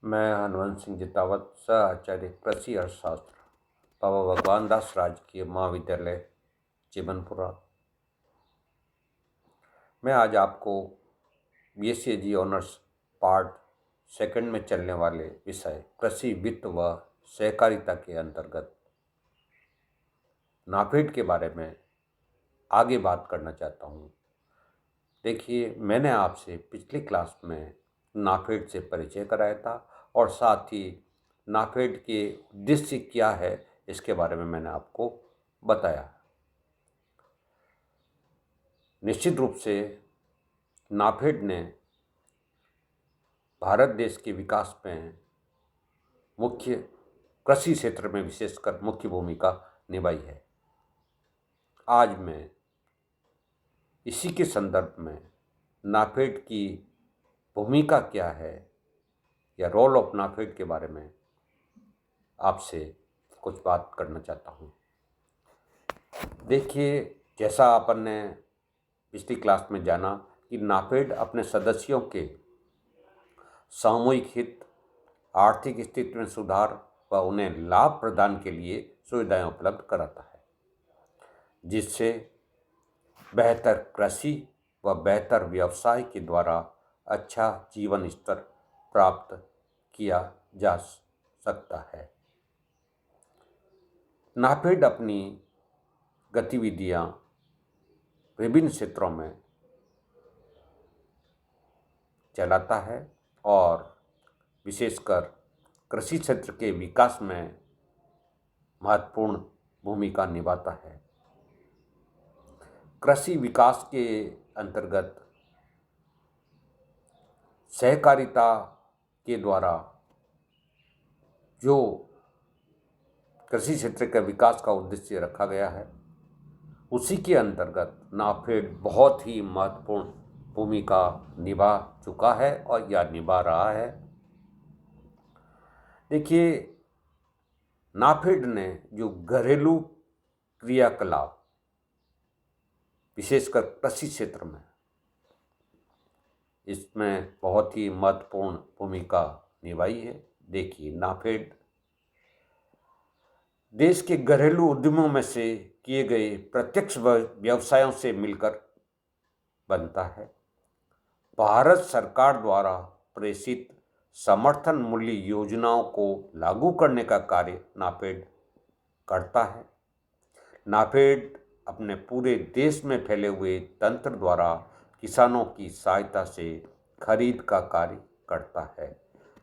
मैं हनुवंत सिंह जितावत, सह आचार्य कृषि अर्थशास्त्र, बाबा भगवान दास राजकीय महाविद्यालय चिमनपुरा। मैं आज आपको BSc ऑनर्स पार्ट सेकंड में चलने वाले विषय कृषि वित्त व सहकारिता के अंतर्गत नाफेड के बारे में आगे बात करना चाहता हूँ। देखिए, मैंने आपसे पिछली क्लास में नाफेड से परिचय कराया था और साथ ही नाफेड के उद्देश्य क्या है इसके बारे में मैंने आपको बताया। निश्चित रूप से नाफेड ने भारत देश के विकास में मुख्य कृषि क्षेत्र में विशेषकर मुख्य भूमिका निभाई है। आज मैं इसी के संदर्भ में नाफेड की भूमिका क्या है या रोल ऑफ नाफेड के बारे में आपसे कुछ बात करना चाहता हूँ। देखिए, जैसा अपन ने पिछली क्लास में जाना कि नाफेड अपने सदस्यों के सामूहिक हित, आर्थिक स्थिति में सुधार व उन्हें लाभ प्रदान के लिए सुविधाएं उपलब्ध कराता है, जिससे बेहतर कृषि व बेहतर व्यवसाय के द्वारा अच्छा जीवन स्तर प्राप्त किया जा सकता है। नाफेड अपनी गतिविधियां विभिन्न क्षेत्रों में चलाता है और विशेषकर कृषि क्षेत्र के विकास में महत्वपूर्ण भूमिका निभाता है। कृषि विकास के अंतर्गत सहकारिता के द्वारा जो कृषि क्षेत्र के विकास का उद्देश्य रखा गया है, उसी के अंतर्गत नाफेड बहुत ही महत्वपूर्ण भूमिका निभा चुका है और या निभा रहा है। देखिए, नाफेड ने जो घरेलू क्रियाकलाप विशेषकर कृषि क्षेत्र में इसमें बहुत ही महत्वपूर्ण भूमिका निभाई है। देखिए, नाफेड देश के घरेलू उद्यमों में से किए गए प्रत्यक्ष व्यवसायों से मिलकर बनता है। भारत सरकार द्वारा प्रेषित समर्थन मूल्य योजनाओं को लागू करने का कार्य नाफेड करता है। नाफेड अपने पूरे देश में फैले हुए तंत्र द्वारा किसानों की सहायता से खरीद का कार्य करता है।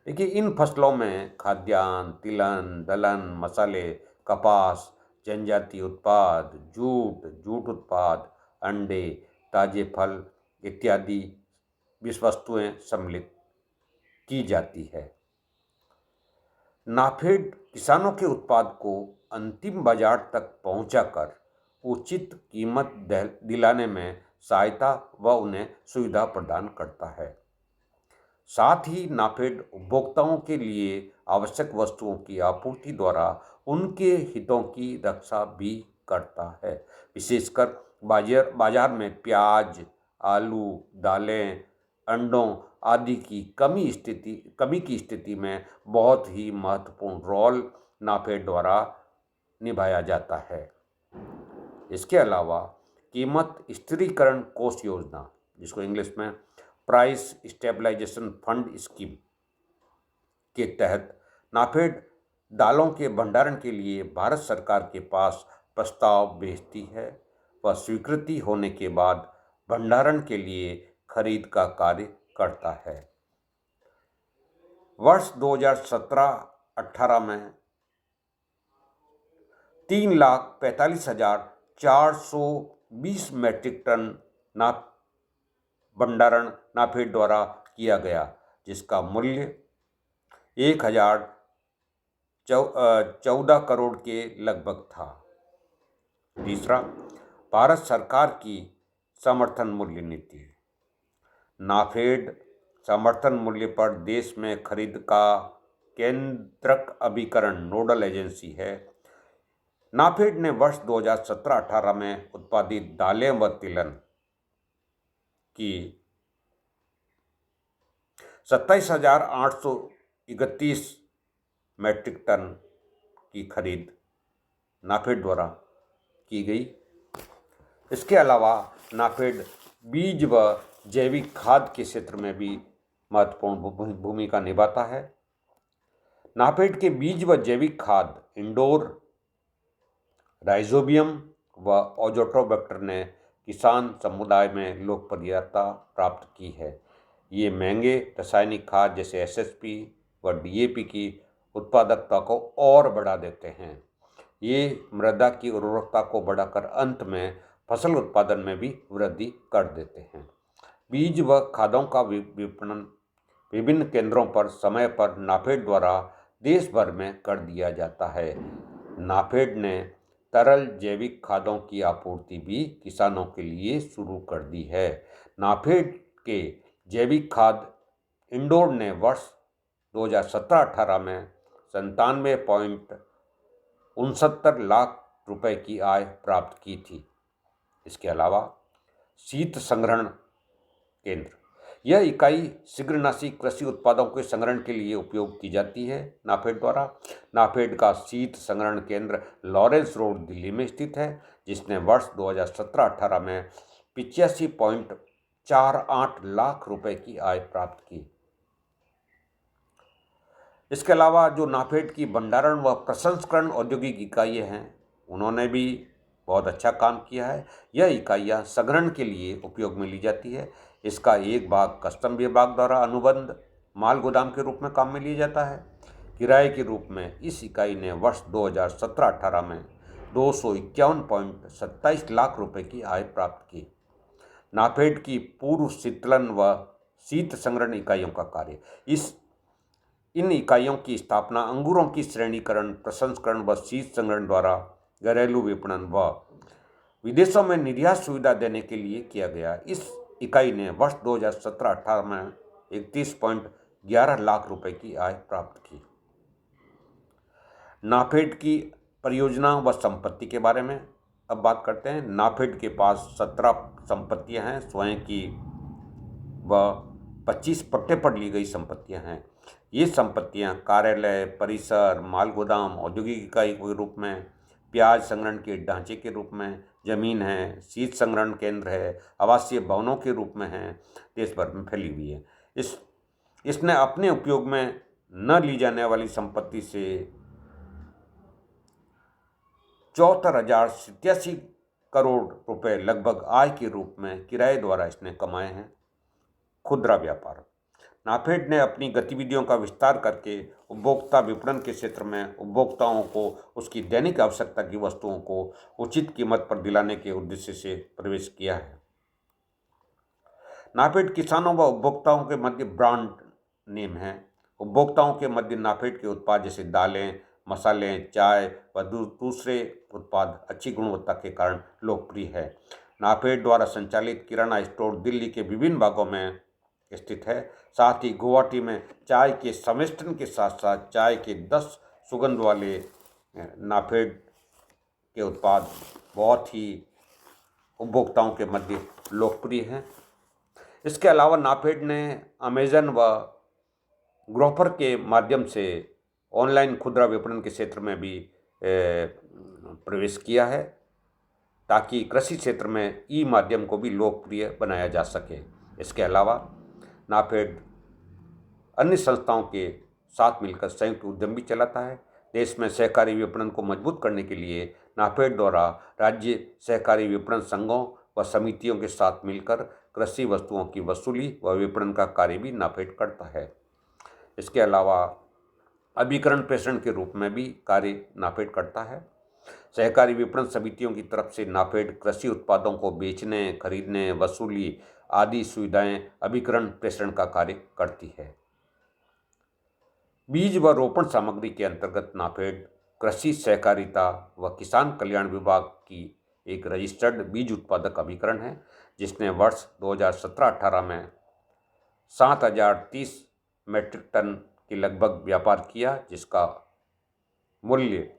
देखिए, इन फसलों में खाद्यान्न, तिलहन, दलहन, मसाले, कपास, जनजातीय उत्पाद, जूट उत्पाद, अंडे, ताजे फल इत्यादि वस्तुएं सम्मिलित की जाती है। नाफेड किसानों के उत्पाद को अंतिम बाजार तक पहुंचाकर उचित कीमत दिलाने में सहायता व उन्हें सुविधा प्रदान करता है। साथ ही नाफेड उपभोक्ताओं के लिए आवश्यक वस्तुओं की आपूर्ति द्वारा उनके हितों की रक्षा भी करता है। विशेषकर बाजार में प्याज, आलू, दालें, अंडों आदि की कमी की स्थिति में बहुत ही महत्वपूर्ण रोल नाफेड द्वारा निभाया जाता है। इसके अलावा कीमत स्थिरीकरण कोष योजना, जिसको इंग्लिश में प्राइस स्टेबलाइजेशन फंड स्कीम के तहत नाफेड दालों के भंडारण के लिए भारत सरकार के पास प्रस्ताव भेजती है व स्वीकृति होने के बाद भंडारण के लिए खरीद का कार्य करता है। वर्ष 2017-18 में 3,45,420 मीट्रिक टन भंडारण नाफेड द्वारा किया गया, जिसका मूल्य 1,014 करोड़ के लगभग था। तीसरा, भारत सरकार की समर्थन मूल्य नीति। नाफेड समर्थन मूल्य पर देश में खरीद का केंद्रक अभिकरण नोडल एजेंसी है। नाफेड ने वर्ष 2017-18 में उत्पादित दालें व तिलहन की 27,800 31 मेट्रिक टन की खरीद नाफेड द्वारा की गई। इसके अलावा नाफेड बीज व जैविक खाद के क्षेत्र में भी महत्वपूर्ण भूमिका निभाता है। नाफेड के बीज व जैविक खाद इंडोर, राइजोबियम व ऑजोट्रोबैक्टर ने किसान समुदाय में लोकप्रियता प्राप्त की है। ये महंगे रासायनिक खाद जैसे एसएसपी व डीएपी की उत्पादकता को और बढ़ा देते हैं। ये मृदा की उर्वरकता को बढ़ाकर अंत में फसल उत्पादन में भी वृद्धि कर देते हैं। बीज व खादों का विपणन विभिन्न केंद्रों पर समय पर नाफेड द्वारा देश भर में कर दिया जाता है। नाफेड ने तरल जैविक खादों की आपूर्ति भी किसानों के लिए शुरू कर दी है। नाफेड के जैविक खाद इंडोर ने वर्ष 2017-18 में 97.69 लाख रुपए की आय प्राप्त की थी। इसके अलावा शीत संग्रहण केंद्र, यह इकाई शीघ्रनाशी कृषि उत्पादों के संग्रहण के लिए उपयोग की जाती है नाफेड द्वारा। नाफेड का शीत संग्रहण केंद्र लॉरेंस रोड, दिल्ली में स्थित है, जिसने वर्ष 2017-18 में 85.48 लाख रुपए की आय प्राप्त की। इसके अलावा जो नाफेड की भंडारण व प्रसंस्करण औद्योगिक इकाइयाँ हैं, उन्होंने भी बहुत अच्छा काम किया है। यह इकाइयाँ संग्रहण के लिए उपयोग में ली जाती है। इसका एक भाग कस्टम विभाग द्वारा अनुबंध माल गोदाम के रूप में काम में लिया जाता है। किराए के रूप में इस इकाई ने वर्ष 2017-18 में 251.27 लाख रुपए की आय प्राप्त की। नाफेड की पूर्व शीतलन व शीत संग्रहण इकाइयों का कार्य, इन इकाइयों की स्थापना अंगूरों की श्रेणीकरण, प्रसंस्करण व शीत संग्रहण द्वारा घरेलू विपणन व विदेशों में निर्यात सुविधा देने के लिए किया गया। इस इकाई ने वर्ष 2017-18 में 31.11 लाख रुपए की आय प्राप्त की। नाफेड की परियोजना व संपत्ति के बारे में अब बात करते हैं। नाफेड के पास 17 संपत्तियां हैं स्वयं की व 25 पट्टे पर ली गई संपत्तियां हैं। ये संपत्तियां कार्यालय, परिसर, माल गोदाम, औद्योगिक इकाई के रूप में, प्याज संग्रहण के ढांचे के रूप में, जमीन है, शीत संग्रहण केंद्र है, आवासीय भवनों के रूप में है, देश भर में फैली हुई है। इसने अपने उपयोग में न ली जाने वाली संपत्ति से 74,087 करोड़ रुपए लगभग आय के रूप में किराए द्वारा इसने कमाए हैं। खुदरा व्यापार, नाफेड ने अपनी गतिविधियों का विस्तार करके उपभोक्ता विपणन के क्षेत्र में उपभोक्ताओं को उसकी दैनिक आवश्यकता की वस्तुओं को उचित कीमत पर दिलाने के उद्देश्य से प्रवेश किया है। नाफेड किसानों व उपभोक्ताओं के मध्य ब्रांड नेम है। उपभोक्ताओं के मध्य नाफेड के उत्पाद जैसे दालें, मसाले, चाय व दूसरे उत्पाद अच्छी गुणवत्ता के कारण लोकप्रिय है। नाफेड द्वारा संचालित किराना स्टोर दिल्ली के विभिन्न भागों में स्थित है। साथ ही गुवाहाटी में चाय के समेस्टन के साथ साथ चाय के 10 सुगंध वाले नाफेड के उत्पाद बहुत ही उपभोक्ताओं के मध्य लोकप्रिय हैं। इसके अलावा नाफेड ने अमेजन व ग्रोफर के माध्यम से ऑनलाइन खुदरा विपणन के क्षेत्र में भी प्रवेश किया है, ताकि कृषि क्षेत्र में ई माध्यम को भी लोकप्रिय बनाया जा सके। इसके अलावा नाफेड अन्य संस्थाओं के साथ मिलकर संयुक्त उद्यम भी चलाता है। देश में सहकारी विपणन को मजबूत करने के लिए नाफेड द्वारा राज्य सहकारी विपणन संघों व समितियों के साथ मिलकर कृषि वस्तुओं की वसूली व विपणन का कार्य भी नाफेड करता है। इसके अलावा अभिकरण प्रेषण के रूप में भी कार्य नाफेड करता है। सहकारी विपणन समितियों की तरफ से नाफेड कृषि उत्पादों को बेचने, खरीदने, वसूली आदि सुविधाएं अभिकरण प्रेषण का कार्य करती है। बीज व रोपण सामग्री के अंतर्गत नाफेड कृषि सहकारिता व किसान कल्याण विभाग की एक रजिस्टर्ड बीज उत्पादक अभिकरण है, जिसने वर्ष 2017-18 में 7,030 मेट्रिक टन के लगभग व्यापार किया, जिसका मूल्य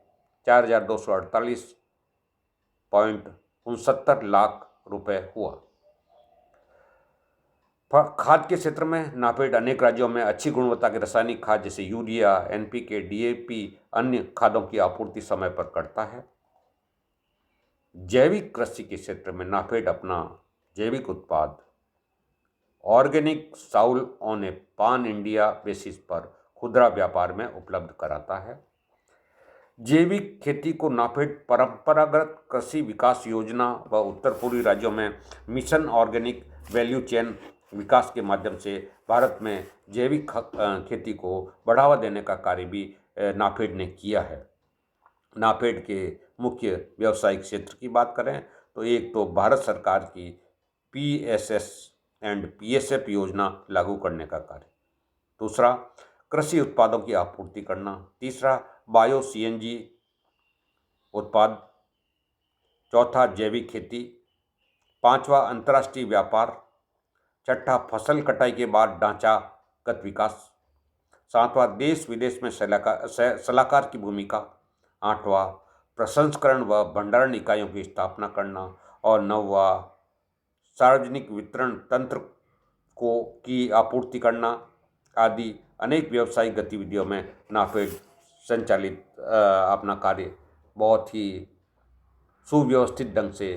4,248.69 लाख रुपए हुआ। खाद के क्षेत्र में नाफेड अनेक राज्यों में अच्छी गुणवत्ता के रासायनिक खाद जैसे यूरिया, एनपीके, डीएपी, अन्य खादों की आपूर्ति समय पर करता है। जैविक कृषि के क्षेत्र में नाफेड अपना जैविक उत्पाद ऑर्गेनिक साउल ऑन ए पान इंडिया बेसिस पर खुदरा व्यापार में उपलब्ध कराता है। जैविक खेती को नाफेड परंपरागत कृषि विकास योजना व उत्तर पूर्वी राज्यों में मिशन ऑर्गेनिक वैल्यू चेन विकास के माध्यम से भारत में जैविक खेती को बढ़ावा देने का कार्य भी नाफेड ने किया है। नाफेड के मुख्य व्यावसायिक क्षेत्र की बात करें तो एक तो भारत सरकार की पीएसएस एंड पीएसएफ योजना लागू करने का कार्य, दूसरा कृषि उत्पादों की आपूर्ति करना, तीसरा बायो सीएनजी उत्पाद, चौथा जैविक खेती, पांचवा अंतर्राष्ट्रीय व्यापार, छठा फसल कटाई के बाद ढांचागत विकास, सातवां देश विदेश में सलाहकार की भूमिका, आठवां प्रसंस्करण व भंडारण इकाइयों की स्थापना करना और नौवां सार्वजनिक वितरण तंत्र की आपूर्ति करना आदि अनेक व्यावसायिक गतिविधियों में नाफेड संचालित अपना कार्य बहुत ही सुव्यवस्थित ढंग से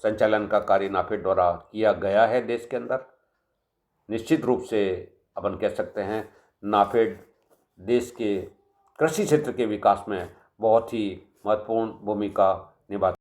संचालन का कार्य नाफेड द्वारा किया गया है देश के अंदर। निश्चित रूप से अपन कह सकते हैं नाफेड देश के कृषि क्षेत्र के विकास में बहुत ही महत्वपूर्ण भूमिका निभाता है।